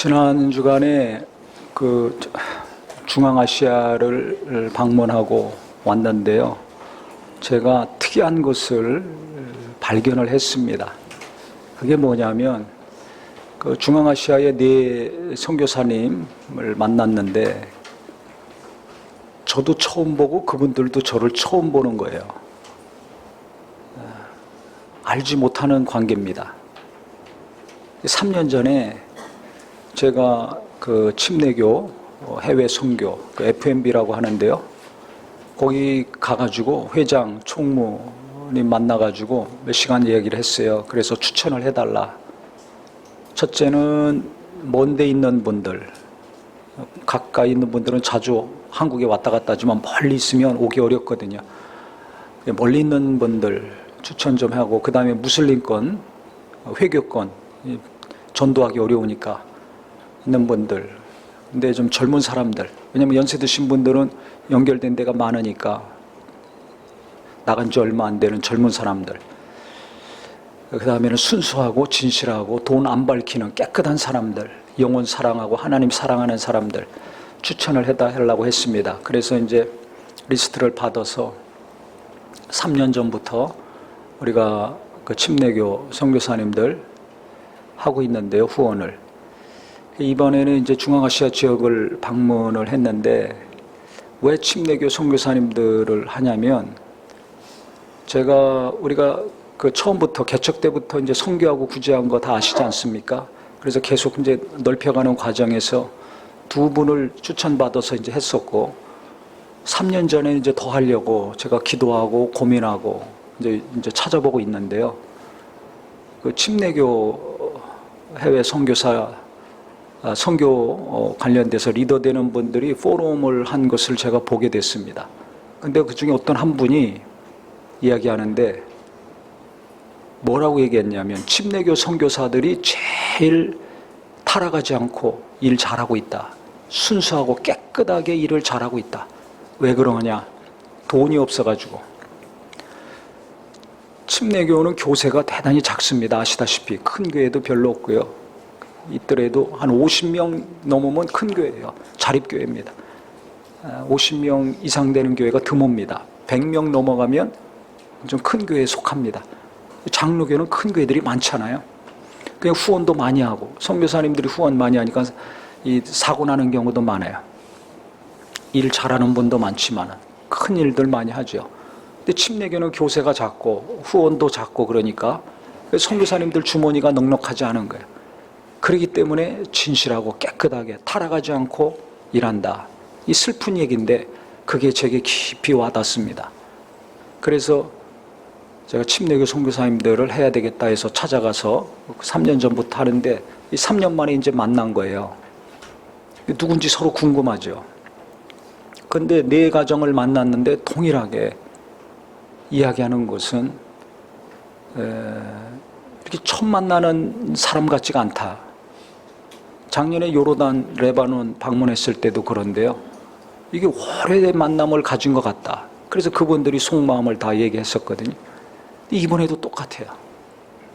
지난 주간에 그 중앙아시아를 방문하고 왔는데요. 제가 특이한 것을 발견을 했습니다. 그게 뭐냐면 그 중앙아시아의 네 선교사님을 만났는데 저도 처음 보고 그분들도 저를 처음 보는 거예요. 알지 못하는 관계입니다. 3년 전에 제가 그 침례교 해외 선교 그 FMB라고 하는데요. 거기 가가지고 회장, 총무님 만나가지고 몇 시간 얘기를 했어요. 그래서 추천을 해달라. 첫째는 먼데 있는 분들, 가까이 있는 분들은 자주 한국에 왔다 갔다 하지만 멀리 있으면 오기 어렵거든요. 멀리 있는 분들 추천 좀 하고, 그 다음에 무슬림권, 회교권, 전도하기 어려우니까 있는 분들, 근데 좀 젊은 사람들, 왜냐면 연세 드신 분들은 연결된 데가 많으니까 나간 지 얼마 안 되는 젊은 사람들, 그 다음에는 순수하고 진실하고 돈 안 밝히는 깨끗한 사람들, 영혼 사랑하고 하나님 사랑하는 사람들 추천을 해달라고 했습니다. 그래서 이제 리스트를 받아서 3년 전부터 우리가 그 침례교 선교사님들 하고 있는데요, 후원을. 이번에는 이제 중앙아시아 지역을 방문을 했는데 왜 침례교 선교사님들을 하냐면, 우리가 그 처음부터 개척 때부터 이제 선교하고 구제한 거 다 아시지 않습니까? 그래서 계속 이제 넓혀가는 과정에서 두 분을 추천받아서 이제 했었고, 3년 전에 이제 더 하려고 제가 기도하고 고민하고 이제 찾아보고 있는데요. 그 침례교 해외 선교사 선교 관련돼서 리더되는 분들이 포럼을 한 것을 제가 보게 됐습니다. 근데 그 중에 어떤 한 분이 이야기하는데 뭐라고 얘기했냐면, 침례교 선교사들이 제일 타락하지 않고 일 잘하고 있다. 순수하고 깨끗하게 일을 잘하고 있다. 왜 그러냐? 돈이 없어가지고. 침례교는 교세가 대단히 작습니다. 아시다시피 큰 교회도 별로 없고요. 있더라도 한 50명 넘으면 큰 교회예요. 자립교회입니다. 50명 이상 되는 교회가 드뭅니다. 100명 넘어가면 좀 큰 교회에 속합니다. 장로교는 큰 교회들이 많잖아요. 그냥 후원도 많이 하고, 선교사님들이 후원 많이 하니까 이 사고 나는 경우도 많아요. 일 잘하는 분도 많지만 큰 일들 많이 하죠. 근데 침례교는 교세가 작고 후원도 작고, 그러니까 선교사님들 주머니가 넉넉하지 않은 거예요. 그렇기 때문에 진실하고 깨끗하게 타락하지 않고 일한다. 이 슬픈 얘기인데 그게 제게 깊이 와닿습니다. 그래서 제가 침례교 선교사님들을 해야 되겠다 해서 찾아가서 3년 전부터 하는데, 이 3년 만에 이제 만난 거예요. 누군지 서로 궁금하죠. 근데 네 가정을 만났는데 동일하게 이야기하는 것은 이렇게 처음 만나는 사람 같지가 않다. 작년에 요르단, 레바논 방문했을 때도 그런데요. 이게 오래된 만남을 가진 것 같다. 그래서 그분들이 속마음을 다 얘기했었거든요. 이번에도 똑같아요.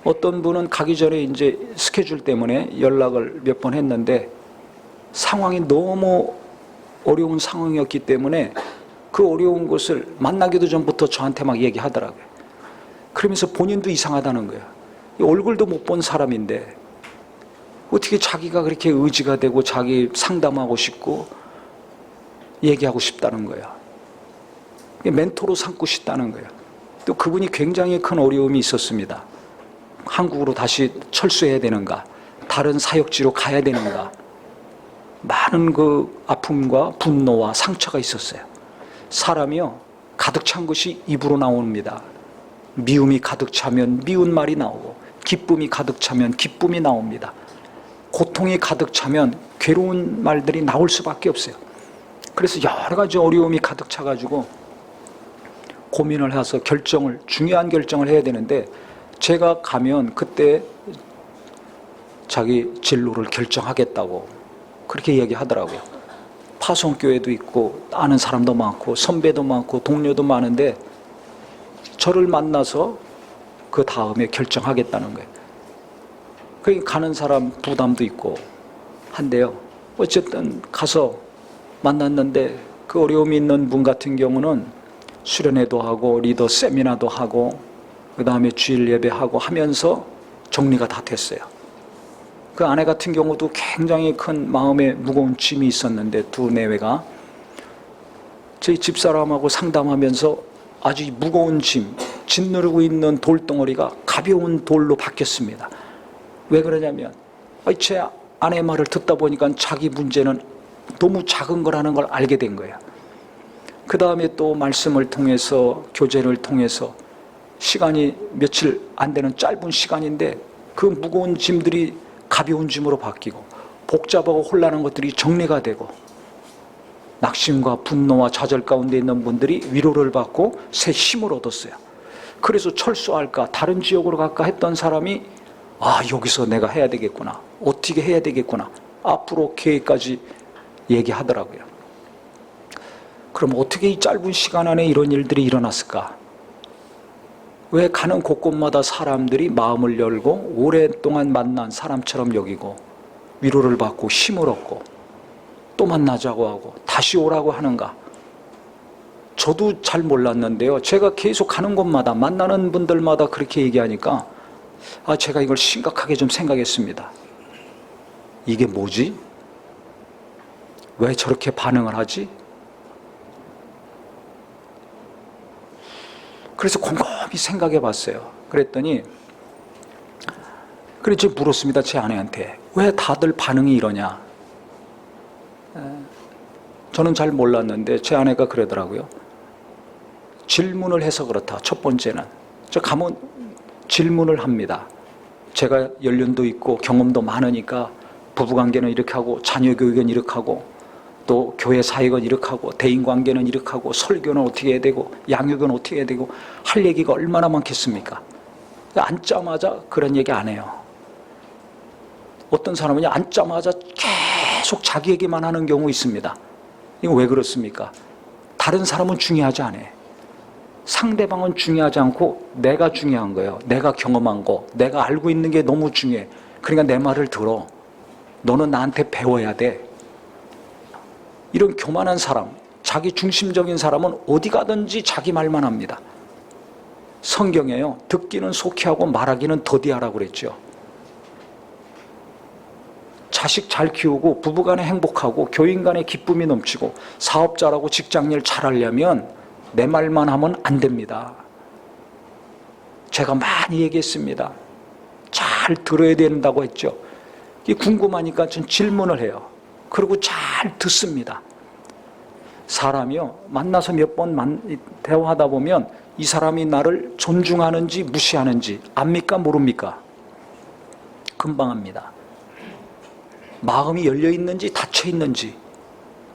어떤 분은 가기 전에 이제 스케줄 때문에 연락을 몇 번 했는데 상황이 너무 어려운 상황이었기 때문에 그 어려운 것을 만나기도 전부터 저한테 막 얘기하더라고요. 그러면서 본인도 이상하다는 거예요. 얼굴도 못 본 사람인데 어떻게 자기가 그렇게 의지가 되고 자기 상담하고 싶고 얘기하고 싶다는 거예요. 멘토로 삼고 싶다는 거예요. 또 그분이 굉장히 큰 어려움이 있었습니다. 한국으로 다시 철수해야 되는가, 다른 사역지로 가야 되는가, 많은 그 아픔과 분노와 상처가 있었어요. 사람이요, 가득 찬 것이 입으로 나옵니다. 미움이 가득 차면 미운 말이 나오고, 기쁨이 가득 차면 기쁨이 나옵니다. 고통이 가득 차면 괴로운 말들이 나올 수밖에 없어요. 그래서 여러 가지 어려움이 가득 차가지고 고민을 해서 중요한 결정을 해야 되는데, 제가 가면 그때 자기 진로를 결정하겠다고 그렇게 얘기하더라고요. 파송교회도 있고 아는 사람도 많고 선배도 많고 동료도 많은데 저를 만나서 그 다음에 결정하겠다는 거예요. 그러니까 가는 사람 부담도 있고 한데요. 어쨌든 가서 만났는데 그 어려움이 있는 분 같은 경우는 수련회도 하고 리더 세미나도 하고 그 다음에 주일 예배하고 하면서 정리가 다 됐어요. 그 아내 같은 경우도 굉장히 큰 마음에 무거운 짐이 있었는데 두 내외가 저희 집사람하고 상담하면서 아주 무거운 짐, 짓누르고 있는 돌덩어리가 가벼운 돌로 바뀌었습니다. 왜 그러냐면 제 아내 말을 듣다 보니까 자기 문제는 너무 작은 거라는 걸 알게 된 거예요. 그 다음에 또 말씀을 통해서 교제를 통해서 시간이 며칠 안 되는 짧은 시간인데 그 무거운 짐들이 가벼운 짐으로 바뀌고 복잡하고 혼란한 것들이 정리가 되고 낙심과 분노와 좌절 가운데 있는 분들이 위로를 받고 새 힘을 얻었어요. 그래서 철수할까 다른 지역으로 갈까 했던 사람이 여기서 내가 해야 되겠구나, 어떻게 해야 되겠구나, 앞으로 계획까지 얘기하더라고요. 그럼 어떻게 이 짧은 시간 안에 이런 일들이 일어났을까? 왜 가는 곳곳마다 사람들이 마음을 열고 오랫동안 만난 사람처럼 여기고 위로를 받고 힘을 얻고 또 만나자고 하고 다시 오라고 하는가? 저도 잘 몰랐는데요. 제가 계속 가는 곳마다 만나는 분들마다 그렇게 얘기하니까 제가 이걸 심각하게 좀 생각했습니다. 이게 뭐지? 왜 저렇게 반응을 하지? 그래서 곰곰이 생각해 봤어요. 그랬더니 그래서 물었습니다. 제 아내한테. 왜 다들 반응이 이러냐? 저는 잘 몰랐는데 제 아내가 그러더라고요. 질문을 해서 그렇다. 첫 번째는 저 가면 질문을 합니다. 제가 연륜도 있고 경험도 많으니까 부부관계는 이렇게 하고 자녀교육은 이렇게 하고 또 교회 사역은 이렇게 하고 대인관계는 이렇게 하고 설교는 어떻게 해야 되고 양육은 어떻게 해야 되고 할 얘기가 얼마나 많겠습니까? 앉자마자 그런 얘기 안 해요. 어떤 사람은 앉자마자 계속 자기 얘기만 하는 경우 있습니다. 이거 왜 그렇습니까? 다른 사람은 중요하지 않아요. 상대방은 중요하지 않고 내가 중요한 거예요. 내가 경험한 거, 내가 알고 있는 게 너무 중요해. 그러니까 내 말을 들어. 너는 나한테 배워야 돼. 이런 교만한 사람, 자기 중심적인 사람은 어디 가든지 자기 말만 합니다. 성경에요, 듣기는 속히 하고 말하기는 더디 하라고 그랬죠. 자식 잘 키우고 부부간에 행복하고 교인간에 기쁨이 넘치고 사업자라고 직장일 잘하려면 내 말만 하면 안 됩니다. 제가 많이 얘기했습니다. 잘 들어야 된다고 했죠. 궁금하니까 전 질문을 해요. 그리고 잘 듣습니다. 사람이요, 만나서 몇 번 대화하다 보면 이 사람이 나를 존중하는지 무시하는지 압니까 모릅니까? 금방 압니다. 마음이 열려있는지 닫혀있는지,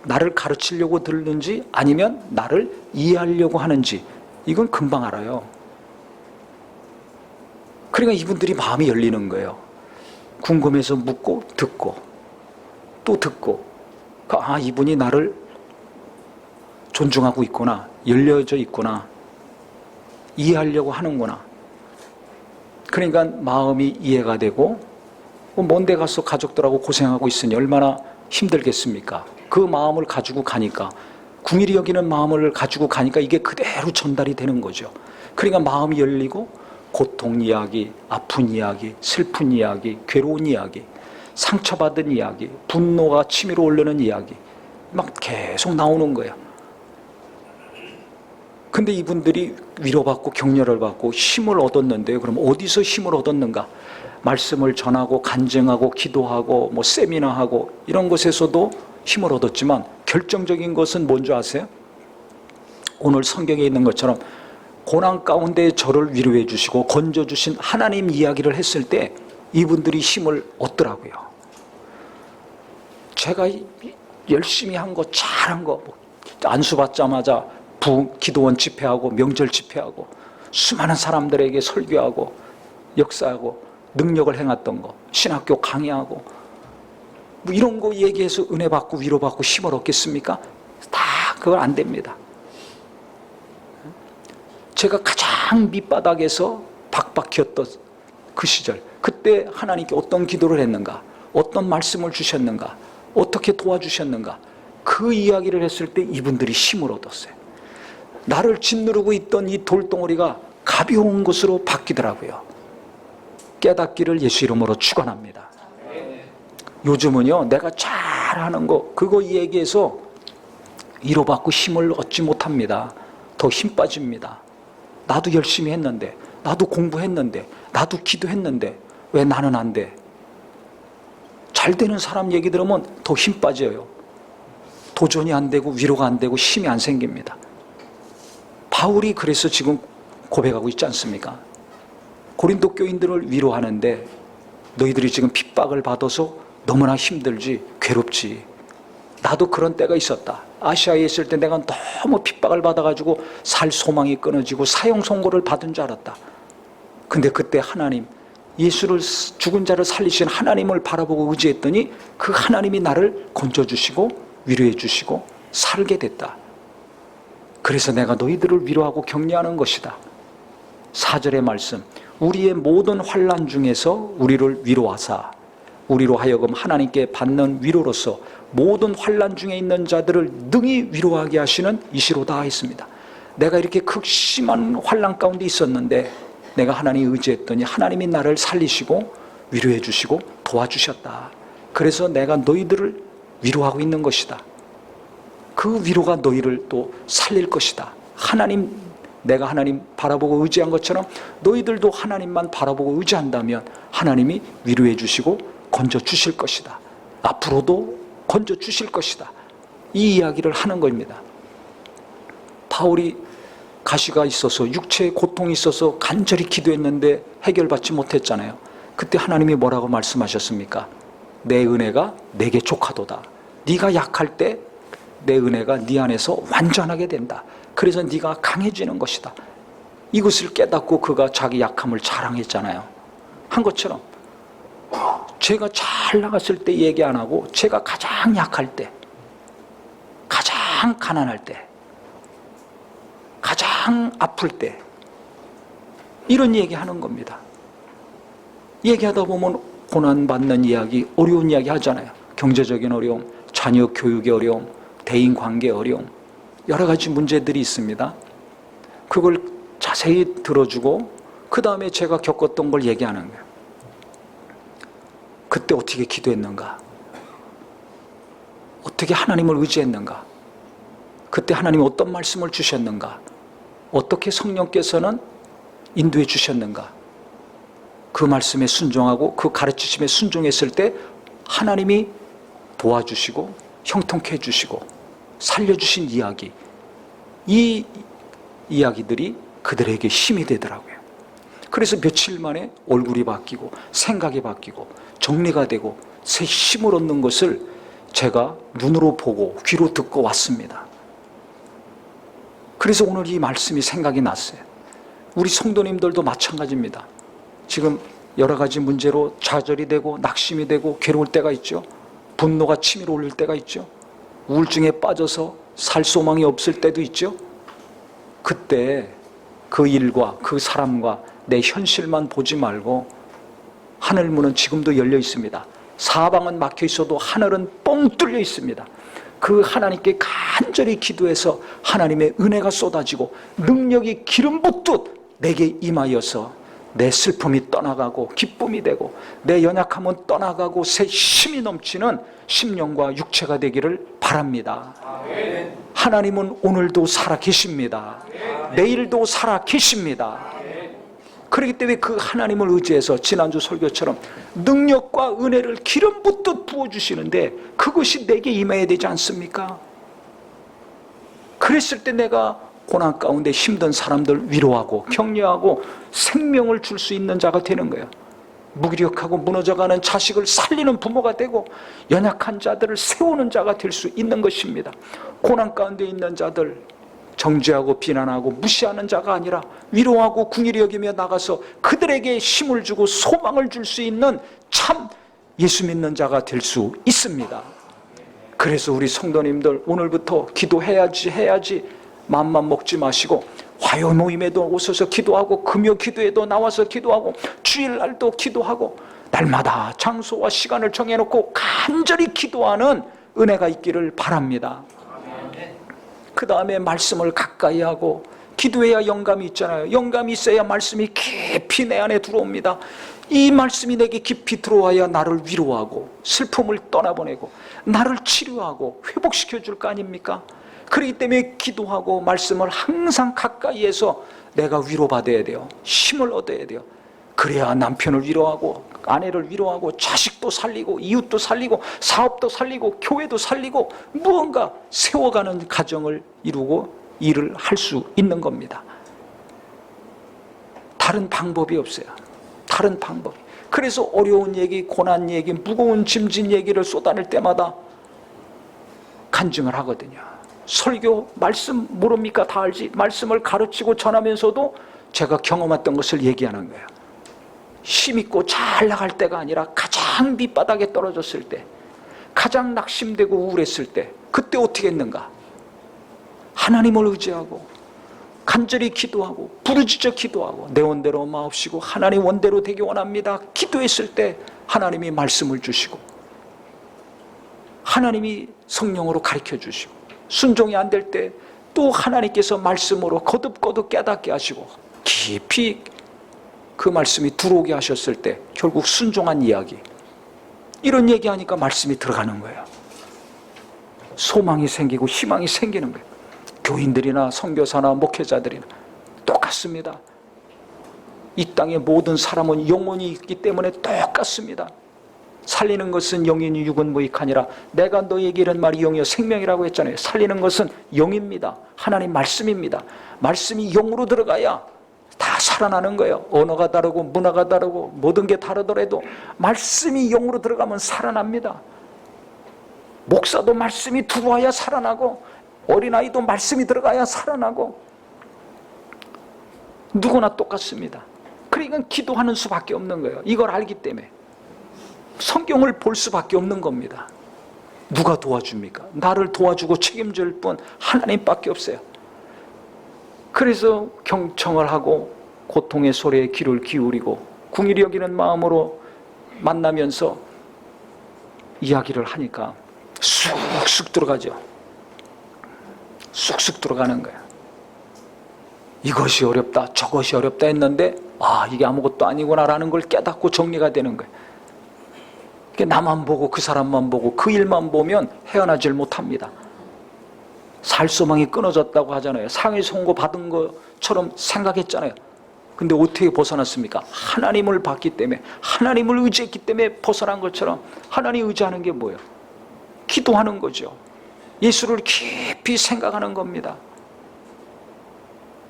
나를 가르치려고 들는지 아니면 나를 이해하려고 하는지, 이건 금방 알아요. 그러니까 이분들이 마음이 열리는 거예요. 궁금해서 묻고 듣고 또 듣고, 이분이 나를 존중하고 있구나, 열려져 있구나, 이해하려고 하는구나. 그러니까 마음이 이해가 되고, 먼데 가서 가족들하고 고생하고 있으니 얼마나 힘들겠습니까? 그 마음을 가지고 가니까, 궁일이 여기는 마음을 가지고 가니까 이게 그대로 전달이 되는 거죠. 그러니까 마음이 열리고 고통 이야기, 아픈 이야기, 슬픈 이야기, 괴로운 이야기, 상처받은 이야기, 분노가 치밀어 오르는 이야기 막 계속 나오는 거예요. 근데 이분들이 위로받고 격려를 받고 힘을 얻었는데요. 그럼 어디서 힘을 얻었는가? 말씀을 전하고 간증하고 기도하고 세미나하고 이런 것에서도 힘을 얻었지만 결정적인 것은 뭔지 아세요? 오늘 성경에 있는 것처럼 고난 가운데 저를 위로해 주시고 건져 주신 하나님 이야기를 했을 때 이분들이 힘을 얻더라고요. 제가 열심히 한 거, 잘한 거, 안수 받자마자 기도원 집회하고 명절 집회하고 수많은 사람들에게 설교하고 역사하고 능력을 행했던 거, 신학교 강의하고 이런 거 얘기해서 은혜 받고 위로받고 힘을 얻겠습니까? 다 그건 안 됩니다. 제가 가장 밑바닥에서 박박히었던 그 시절, 그때 하나님께 어떤 기도를 했는가? 어떤 말씀을 주셨는가, 어떻게 도와주셨는가, 그 이야기를 했을 때 이분들이 힘을 얻었어요. 나를 짓누르고 있던 이 돌덩어리가 가벼운 것으로 바뀌더라고요. 깨닫기를 예수 이름으로 축원합니다. 요즘은요, 내가 잘하는 거 그거 얘기해서 위로받고 힘을 얻지 못합니다. 더 힘 빠집니다. 나도 열심히 했는데, 나도 공부했는데, 나도 기도했는데 왜 나는 안 돼? 잘 되는 사람 얘기 들으면 더 힘 빠져요. 도전이 안 되고 위로가 안 되고 힘이 안 생깁니다. 바울이 그래서 지금 고백하고 있지 않습니까? 고린도 교인들을 위로하는데 너희들이 지금 핍박을 받아서 너무나 힘들지, 괴롭지. 나도 그런 때가 있었다. 아시아에 있을 때 내가 너무 핍박을 받아가지고 살 소망이 끊어지고 사형 선고를 받은 줄 알았다. 근데 그때 하나님, 예수를 죽은 자를 살리신 하나님을 바라보고 의지했더니 그 하나님이 나를 건져주시고 위로해 주시고 살게 됐다. 그래서 내가 너희들을 위로하고 격려하는 것이다. 4절의 말씀, 우리의 모든 환난 중에서 우리를 위로하사 우리로 하여금 하나님께 받는 위로로서 모든 환난 중에 있는 자들을 능히 위로하게 하시는 이시로다 했습니다. 내가 이렇게 극심한 환난 가운데 있었는데 내가 하나님 의지했더니 하나님이 나를 살리시고 위로해 주시고 도와주셨다. 그래서 내가 너희들을 위로하고 있는 것이다. 그 위로가 너희를 또 살릴 것이다. 하나님, 내가 하나님 바라보고 의지한 것처럼 너희들도 하나님만 바라보고 의지한다면 하나님이 위로해 주시고 건져 주실 것이다. 앞으로도 건져 주실 것이다. 이 이야기를 하는 겁니다. 바울이 가시가 있어서 육체의 고통이 있어서 간절히 기도했는데 해결받지 못했잖아요. 그때 하나님이 뭐라고 말씀하셨습니까? 내 은혜가 내게 족하도다. 네가 약할 때 내 은혜가 네 안에서 완전하게 된다. 그래서 네가 강해지는 것이다. 이것을 깨닫고 그가 자기 약함을 자랑했잖아요. 한 것처럼 제가 잘 나갔을 때 얘기 안 하고 제가 가장 약할 때, 가장 가난할 때, 가장 아플 때 이런 얘기하는 겁니다. 얘기하다 보면 고난받는 이야기, 어려운 이야기 하잖아요. 경제적인 어려움, 자녀 교육의 어려움, 대인관계 어려움, 여러 가지 문제들이 있습니다. 그걸 자세히 들어주고 그 다음에 제가 겪었던 걸 얘기하는 거예요. 그때 어떻게 기도했는가? 어떻게 하나님을 의지했는가? 그때 하나님이 어떤 말씀을 주셨는가? 어떻게 성령께서는 인도해 주셨는가? 그 말씀에 순종하고 그 가르치심에 순종했을 때 하나님이 도와주시고 형통케 해주시고 살려주신 이야기, 이 이야기들이 그들에게 힘이 되더라고요. 그래서 며칠 만에 얼굴이 바뀌고 생각이 바뀌고 정리가 되고 새 힘을 얻는 것을 제가 눈으로 보고 귀로 듣고 왔습니다. 그래서 오늘 이 말씀이 생각이 났어요. 우리 성도님들도 마찬가지입니다. 지금 여러 가지 문제로 좌절이 되고 낙심이 되고 괴로울 때가 있죠. 분노가 치밀어 올릴 때가 있죠. 우울증에 빠져서 살 소망이 없을 때도 있죠. 그때 그 일과 그 사람과 내 현실만 보지 말고 하늘 문은 지금도 열려 있습니다. 사방은 막혀 있어도 하늘은 뻥 뚫려 있습니다. 그 하나님께 간절히 기도해서 하나님의 은혜가 쏟아지고 능력이 기름 붓듯 내게 임하여서 내 슬픔이 떠나가고 기쁨이 되고 내 연약함은 떠나가고 새 힘이 넘치는 심령과 육체가 되기를 바랍니다. 아멘. 하나님은 오늘도 살아계십니다. 아멘. 내일도 살아계십니다. 아멘. 그렇기 때문에 그 하나님을 의지해서 지난주 설교처럼 능력과 은혜를 기름 붓듯 부어주시는데 그것이 내게 임해야 되지 않습니까? 그랬을 때 내가 고난 가운데 힘든 사람들 위로하고 격려하고 생명을 줄 수 있는 자가 되는 거예요. 무기력하고 무너져가는 자식을 살리는 부모가 되고 연약한 자들을 세우는 자가 될 수 있는 것입니다. 고난 가운데 있는 자들 정죄하고 비난하고 무시하는 자가 아니라 위로하고 긍휼히 여기며 나가서 그들에게 힘을 주고 소망을 줄 수 있는 참 예수 믿는 자가 될 수 있습니다. 그래서 우리 성도님들 오늘부터 기도해야지 마음만 먹지 마시고 화요 모임에도 오셔서 기도하고 금요 기도에도 나와서 기도하고 주일날도 기도하고 날마다 장소와 시간을 정해놓고 간절히 기도하는 은혜가 있기를 바랍니다. 그 다음에 말씀을 가까이 하고, 기도해야 영감이 있잖아요. 영감이 있어야 말씀이 깊이 내 안에 들어옵니다. 이 말씀이 내게 깊이 들어와야 나를 위로하고 슬픔을 떠나보내고 나를 치료하고 회복시켜 줄 거 아닙니까? 그렇기 때문에 기도하고 말씀을 항상 가까이 해서 내가 위로받아야 돼요. 힘을 얻어야 돼요. 그래야 남편을 위로하고 아내를 위로하고 자식도 살리고 이웃도 살리고 사업도 살리고 교회도 살리고 무언가 세워가는 가정을 이루고 일을 할 수 있는 겁니다. 다른 방법이 없어요. 다른 방법이. 그래서 어려운 얘기, 고난 얘기, 무거운 짐진 얘기를 쏟아낼 때마다 간증을 하거든요. 설교, 말씀 모릅니까? 다 알지. 말씀을 가르치고 전하면서도 제가 경험했던 것을 얘기하는 거예요. 힘있고 잘 나갈 때가 아니라 가장 밑바닥에 떨어졌을 때, 가장 낙심되고 우울했을 때, 그때 어떻게 했는가? 하나님을 의지하고 간절히 기도하고 부르짖어 기도하고 내 원대로 마옵시고 하나님 원대로 되기 원합니다. 기도했을 때 하나님이 말씀을 주시고 하나님이 성령으로 가르쳐 주시고, 순종이 안 될 때 또 하나님께서 말씀으로 거듭거듭 깨닫게 하시고 깊이 그 말씀이 들어오게 하셨을 때 결국 순종한 이야기, 이런 얘기하니까 말씀이 들어가는 거예요. 소망이 생기고 희망이 생기는 거예요. 교인들이나 선교사나 목회자들이나 똑같습니다. 이 땅의 모든 사람은 영혼이 있기 때문에 똑같습니다. 살리는 것은 영이니 육은 무익하니라. 내가 너에게 이런 말이 영이요 생명이라고 했잖아요. 살리는 것은 영입니다. 하나님 말씀입니다. 말씀이 영으로 들어가야 다 살아나는 거예요. 언어가 다르고 문화가 다르고 모든 게 다르더라도 말씀이 영으로 들어가면 살아납니다. 목사도 말씀이 들어와야 살아나고 어린아이도 말씀이 들어가야 살아나고 누구나 똑같습니다. 그러니까 기도하는 수밖에 없는 거예요. 이걸 알기 때문에 성경을 볼 수밖에 없는 겁니다. 누가 도와줍니까? 나를 도와주고 책임질 분 하나님밖에 없어요. 그래서 경청을 하고 고통의 소리에 귀를 기울이고 궁일이 여기는 마음으로 만나면서 이야기를 하니까 쑥쑥 들어가죠. 쑥쑥 들어가는 거예요. 이것이 어렵다 저것이 어렵다 했는데 이게 아무것도 아니구나라는 걸 깨닫고 정리가 되는 거예요. 나만 보고 그 사람만 보고 그 일만 보면 헤어나질 못합니다. 살 소망이 끊어졌다고 하잖아요. 상해 선고 받은 것처럼 생각했잖아요. 근데 어떻게 벗어났습니까? 하나님을 봤기 때문에, 하나님을 의지했기 때문에 벗어난 것처럼. 하나님 의지하는 게 뭐예요? 기도하는 거죠. 예수를 깊이 생각하는 겁니다.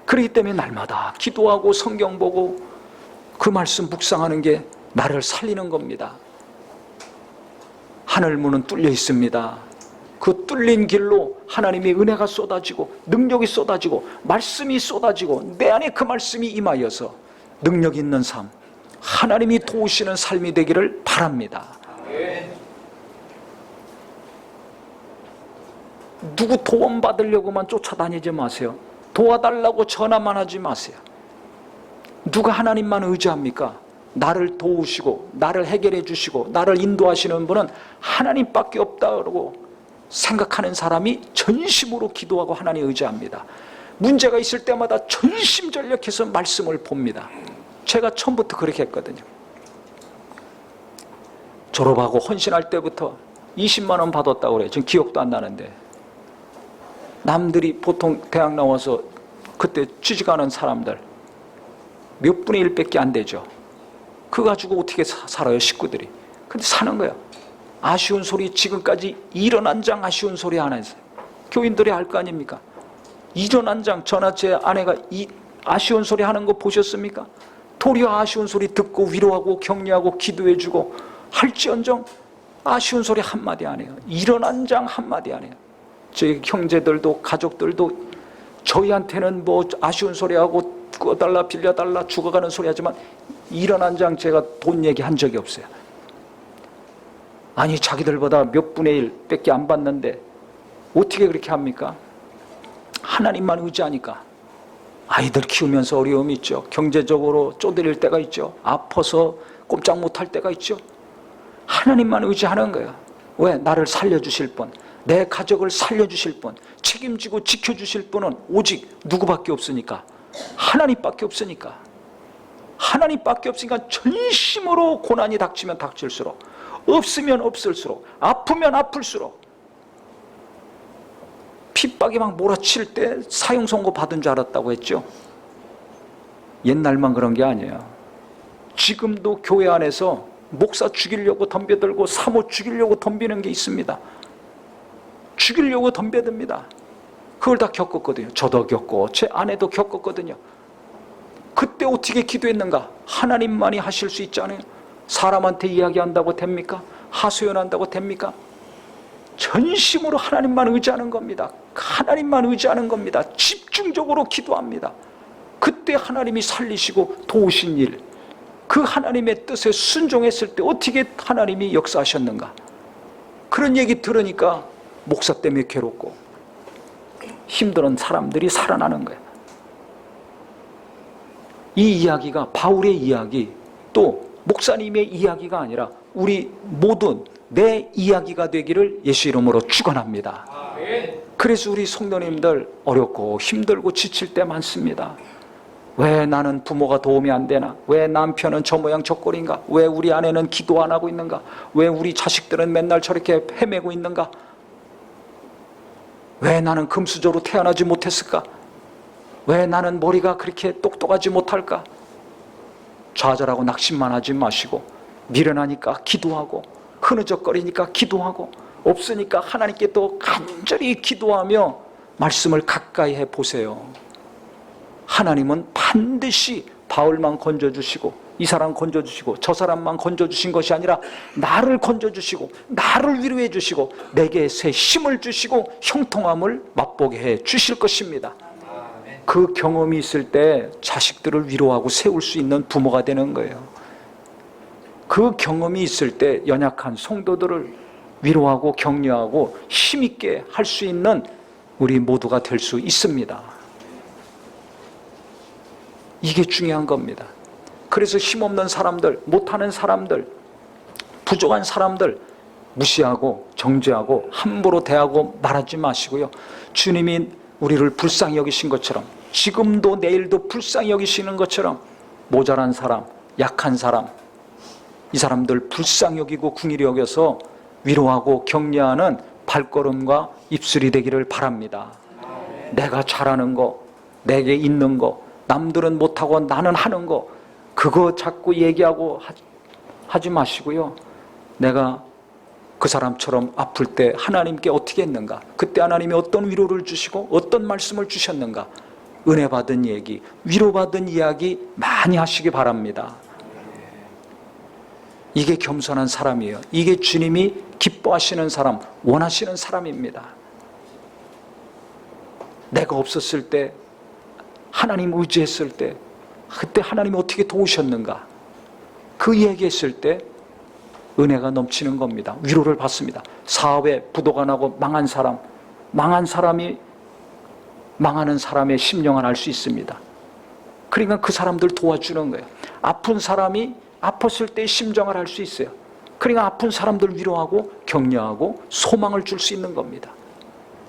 그렇기 때문에 날마다 기도하고 성경 보고 그 말씀 묵상하는 게 나를 살리는 겁니다. 하늘 문은 뚫려 있습니다. 그 뚫린 길로 하나님의 은혜가 쏟아지고 능력이 쏟아지고 말씀이 쏟아지고 내 안에 그 말씀이 임하여서 능력 있는 삶, 하나님이 도우시는 삶이 되기를 바랍니다. 누구 도움 받으려고만 쫓아다니지 마세요. 도와달라고 전화만 하지 마세요. 누가 하나님만 의지합니까? 나를 도우시고 나를 해결해 주시고 나를 인도하시는 분은 하나님밖에 없다고 생각하는 사람이 전심으로 기도하고 하나님 의지합니다. 문제가 있을 때마다 전심전력해서 말씀을 봅니다. 제가 처음부터 그렇게 했거든요. 졸업하고 헌신할 때부터 20만 원 받았다고 그래요. 지금 기억도 안 나는데. 남들이 보통 대학 나와서 그때 취직하는 사람들 몇 분의 1밖에 안 되죠. 그거 가지고 어떻게 살아요, 식구들이. 근데 사는 거예요. 아쉬운 소리, 지금까지 일어난 장 아쉬운 소리 안 했어요. 교인들이 할 거 아닙니까? 일어난 장, 저나 제 아내가 이 아쉬운 소리 하는 거 보셨습니까? 도리어 아쉬운 소리 듣고 위로하고 격려하고 기도해주고 할지언정 아쉬운 소리 한마디 안 해요. 일어난 장 한마디 안 해요. 저희 형제들도 가족들도 저희한테는 뭐 아쉬운 소리하고 꿔달라 빌려달라 죽어가는 소리 하지만 일어난 장 제가 돈 얘기한 적이 없어요. 아니 자기들보다 몇 분의 1 밖에 안 받는데 어떻게 그렇게 합니까? 하나님만 의지하니까. 아이들 키우면서 어려움이 있죠. 경제적으로 쪼들릴 때가 있죠. 아파서 꼼짝 못할 때가 있죠. 하나님만 의지하는 거예요. 왜? 나를 살려주실 분, 내 가족을 살려주실 분, 책임지고 지켜주실 분은 오직 누구밖에 없으니까? 하나님밖에 없으니까. 하나님밖에 없으니까 전심으로 고난이 닥치면 닥칠수록, 없으면 없을수록, 아프면 아플수록, 핍박이 막 몰아칠 때 사형 선고 받은 줄 알았다고 했죠. 옛날만 그런 게 아니에요. 지금도 교회 안에서 목사 죽이려고 덤벼들고 사모 죽이려고 덤비는 게 있습니다. 죽이려고 덤벼듭니다. 그걸 다 겪었거든요. 저도 겪고 제 아내도 겪었거든요. 그때 어떻게 기도했는가? 하나님만이 하실 수 있잖아요. 사람한테 이야기한다고 됩니까? 하소연한다고 됩니까? 전심으로 하나님만 의지하는 겁니다. 하나님만 의지하는 겁니다. 집중적으로 기도합니다. 그때 하나님이 살리시고 도우신 일, 그 하나님의 뜻에 순종했을 때 어떻게 하나님이 역사하셨는가? 그런 얘기 들으니까 목사 때문에 괴롭고 힘든 사람들이 살아나는 거예요. 이 이야기가 바울의 이야기, 또 목사님의 이야기가 아니라 우리 모든 내 이야기가 되기를 예수 이름으로 축원합니다. 그래서 우리 성도님들 어렵고 힘들고 지칠 때 많습니다. 왜 나는 부모가 도움이 안 되나? 왜 남편은 저 모양 저 꼴인가? 왜 우리 아내는 기도 안 하고 있는가? 왜 우리 자식들은 맨날 저렇게 헤매고 있는가? 왜 나는 금수저로 태어나지 못했을까? 왜 나는 머리가 그렇게 똑똑하지 못할까? 좌절하고 낙심만 하지 마시고, 미련하니까 기도하고, 흐느적거리니까 기도하고, 없으니까 하나님께 또 간절히 기도하며 말씀을 가까이 해보세요. 하나님은 반드시 바울만 건져주시고, 이 사람 건져주시고, 저 사람만 건져주신 것이 아니라 나를 건져주시고, 나를 위로해 주시고, 내게 새 힘을 주시고 형통함을 맛보게 해 주실 것입니다. 그 경험이 있을 때 자식들을 위로하고 세울 수 있는 부모가 되는 거예요. 그 경험이 있을 때 연약한 성도들을 위로하고 격려하고 힘있게 할 수 있는 우리 모두가 될 수 있습니다. 이게 중요한 겁니다. 그래서 힘없는 사람들, 못하는 사람들, 부족한 사람들 무시하고 정죄하고 함부로 대하고 말하지 마시고요. 주님이 우리를 불쌍히 여기신 것처럼, 지금도 내일도 불쌍히 여기시는 것처럼 모자란 사람, 약한 사람, 이 사람들 불쌍히 여기고 긍휼히 여겨서 위로하고 격려하는 발걸음과 입술이 되기를 바랍니다. 내가 잘하는 거, 내게 있는 거, 남들은 못하고 나는 하는 거, 그거 자꾸 얘기하고 하지 마시고요. 내가 그 사람처럼 아플 때 하나님께 어떻게 했는가? 그때 하나님이 어떤 위로를 주시고 어떤 말씀을 주셨는가? 은혜 받은 얘기, 위로받은 이야기 많이 하시기 바랍니다. 이게 겸손한 사람이에요. 이게 주님이 기뻐하시는 사람, 원하시는 사람입니다. 내가 없었을 때, 하나님 의지했을 때, 그때 하나님이 어떻게 도우셨는가? 그 얘기했을 때 은혜가 넘치는 겁니다. 위로를 받습니다. 사업에 부도가 나고 망한 사람, 망한 사람이 망하는 사람의 심령을 알 수 있습니다. 그러니까 그 사람들 도와주는 거예요. 아픈 사람이 아팠을 때의 심정을 알 수 있어요. 그러니까 아픈 사람들 위로하고 격려하고 소망을 줄 수 있는 겁니다.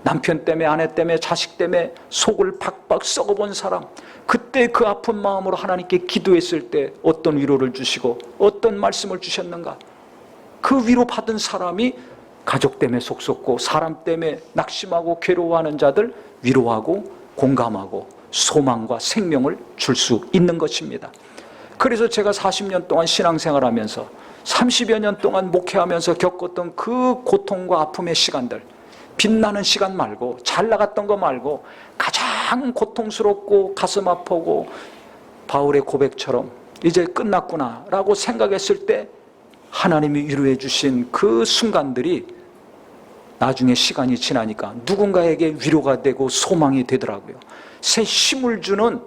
남편 때문에, 아내 때문에, 자식 때문에 속을 박박 썩어본 사람, 그때 그 아픈 마음으로 하나님께 기도했을 때 어떤 위로를 주시고 어떤 말씀을 주셨는가? 그 위로 받은 사람이 가족 때문에 속 썩고 사람 때문에 낙심하고 괴로워하는 자들 위로하고 공감하고 소망과 생명을 줄 수 있는 것입니다. 그래서 제가 40년 동안 신앙생활하면서 30여 년 동안 목회하면서 겪었던 그 고통과 아픔의 시간들, 빛나는 시간 말고, 잘 나갔던 거 말고, 가장 고통스럽고 가슴 아프고 바울의 고백처럼 이제 끝났구나 라고 생각했을 때 하나님이 위로해 주신 그 순간들이 나중에 시간이 지나니까 누군가에게 위로가 되고 소망이 되더라고요. 새 힘을 주는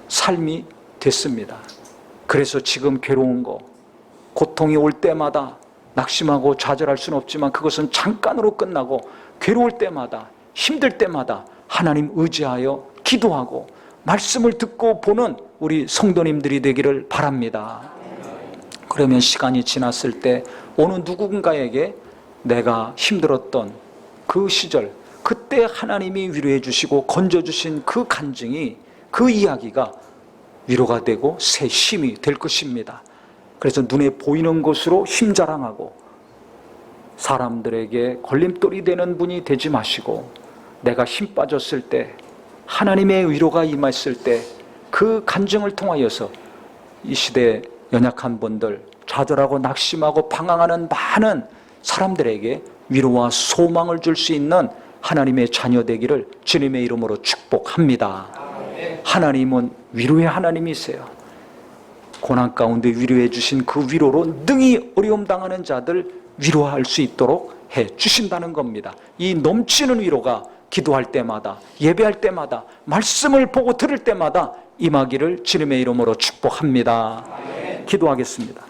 삶이 됐습니다. 그래서 지금 괴로운 거, 고통이 올 때마다 낙심하고 좌절할 수는 없지만 그것은 잠깐으로 끝나고, 괴로울 때마다, 힘들 때마다 하나님 의지하여 기도하고 말씀을 듣고 보는 우리 성도님들이 되기를 바랍니다. 그러면 시간이 지났을 때 어느 누군가에게 내가 힘들었던 그 시절, 그때 하나님이 위로해 주시고 건져주신 그 간증이, 그 이야기가 위로가 되고 새 힘이 될 것입니다. 그래서 눈에 보이는 것으로 힘자랑하고 사람들에게 걸림돌이 되는 분이 되지 마시고, 내가 힘 빠졌을 때, 하나님의 위로가 임했을 때 그 간증을 통하여서 이 시대에 연약한 분들, 좌절하고 낙심하고 방황하는 많은 사람들에게 위로와 소망을 줄 수 있는 하나님의 자녀 되기를 주님의 이름으로 축복합니다. 하나님은 위로의 하나님이세요. 고난 가운데 위로해 주신 그 위로로 능히 어려움 당하는 자들 위로할 수 있도록 해 주신다는 겁니다. 이 넘치는 위로가 기도할 때마다, 예배할 때마다, 말씀을 보고 들을 때마다 임하기를 주님의 이름으로 축복합니다. 기도하겠습니다.